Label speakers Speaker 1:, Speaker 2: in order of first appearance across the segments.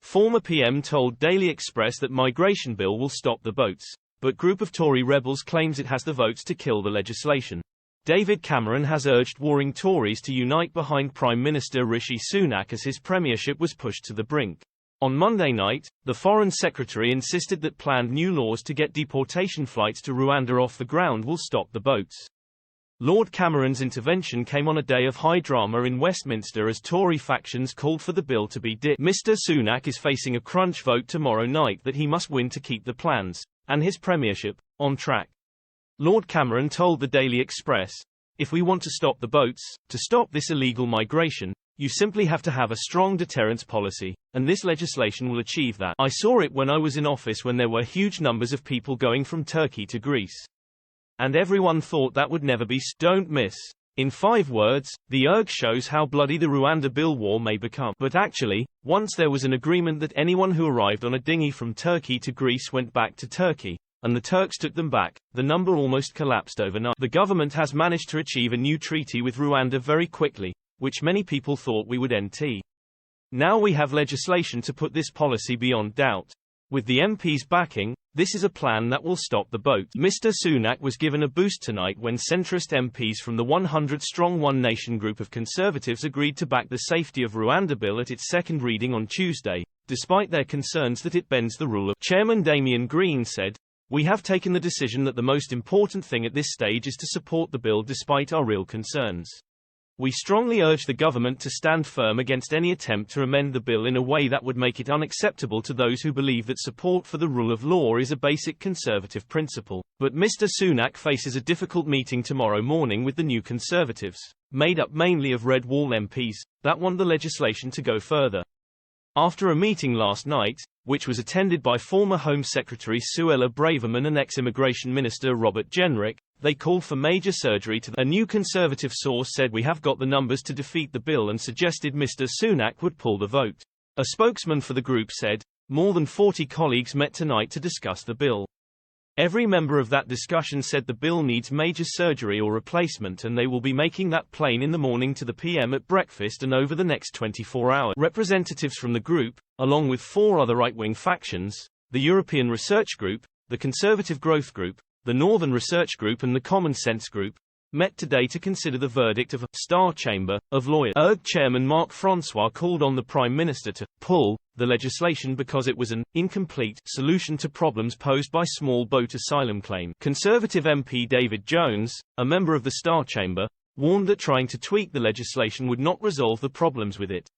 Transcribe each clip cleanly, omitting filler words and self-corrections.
Speaker 1: Former PM told Daily Express that migration bill will stop the boats, but group of Tory rebels claims it has the votes to kill the legislation. David Cameron has urged warring Tories to unite behind Prime Minister Rishi Sunak as his premiership was pushed to the brink. On Monday night, the Foreign Secretary insisted that planned new laws to get deportation flights to Rwanda off the ground will stop the boats. Lord Cameron's intervention came on a day of high drama in Westminster as Tory factions called for the bill to be ditched. Mr. Sunak is facing a crunch vote tomorrow night that he must win to keep the plans, and his premiership, on track. Lord Cameron told the Daily Express, "If we want to stop the boats, to stop this illegal migration, you simply have to have a strong deterrence policy, and this legislation will achieve that. I saw it when I was in office when there were huge numbers of people going from Turkey to Greece. And everyone thought that would never be don't miss. In 5 words, the URG shows how bloody the Rwanda bill war may become. But actually, once there was an agreement that anyone who arrived on a dinghy from Turkey to Greece went back to Turkey, and the Turks took them back, the number almost collapsed overnight. The government has managed to achieve a new treaty with Rwanda very quickly, which many people thought we would end. Now we have legislation to put this policy beyond doubt. With the MPs backing, this is a plan that will stop the boat." Mr. Sunak was given a boost tonight when centrist MPs from the 100-strong One Nation group of Conservatives agreed to back the safety of Rwanda bill at its second reading on Tuesday, despite their concerns that it bends the rule of law. Chairman Damien Green said, "We have taken the decision that the most important thing at this stage is to support the bill despite our real concerns. We strongly urge the government to stand firm against any attempt to amend the bill in a way that would make it unacceptable to those who believe that support for the rule of law is a basic conservative principle." But Mr. Sunak faces a difficult meeting tomorrow morning with the New Conservatives, made up mainly of Red Wall MPs, that want the legislation to go further. After a meeting last night, which was attended by former Home Secretary Suella Braverman and ex-Immigration Minister Robert Jenrick, they called for major surgery to. A New Conservative source said we have got the numbers to defeat the bill and suggested Mr. Sunak would pull the vote. A spokesman for the group said, "More than 40 colleagues met tonight to discuss the bill. Every member of that discussion said the bill needs major surgery or replacement, and they will be making that plain in the morning to the PM at breakfast and over the next 24 hours. Representatives from the group, along with 4 other right-wing factions, the European Research Group, the Conservative Growth Group, the Northern Research Group and the Common Sense Group, met today to consider the verdict of a Star Chamber of Lawyers. URG Chairman Marc Francois called on the Prime Minister to pull the legislation because it was an incomplete solution to problems posed by small boat asylum claims. Conservative MP David Jones, a member of the Star Chamber, warned that trying to tweak the legislation would not resolve the problems with it.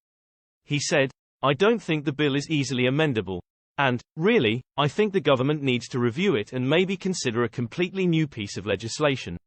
Speaker 1: He said, "I don't think the bill is easily amendable. And, really, I think the government needs to review it and maybe consider a completely new piece of legislation."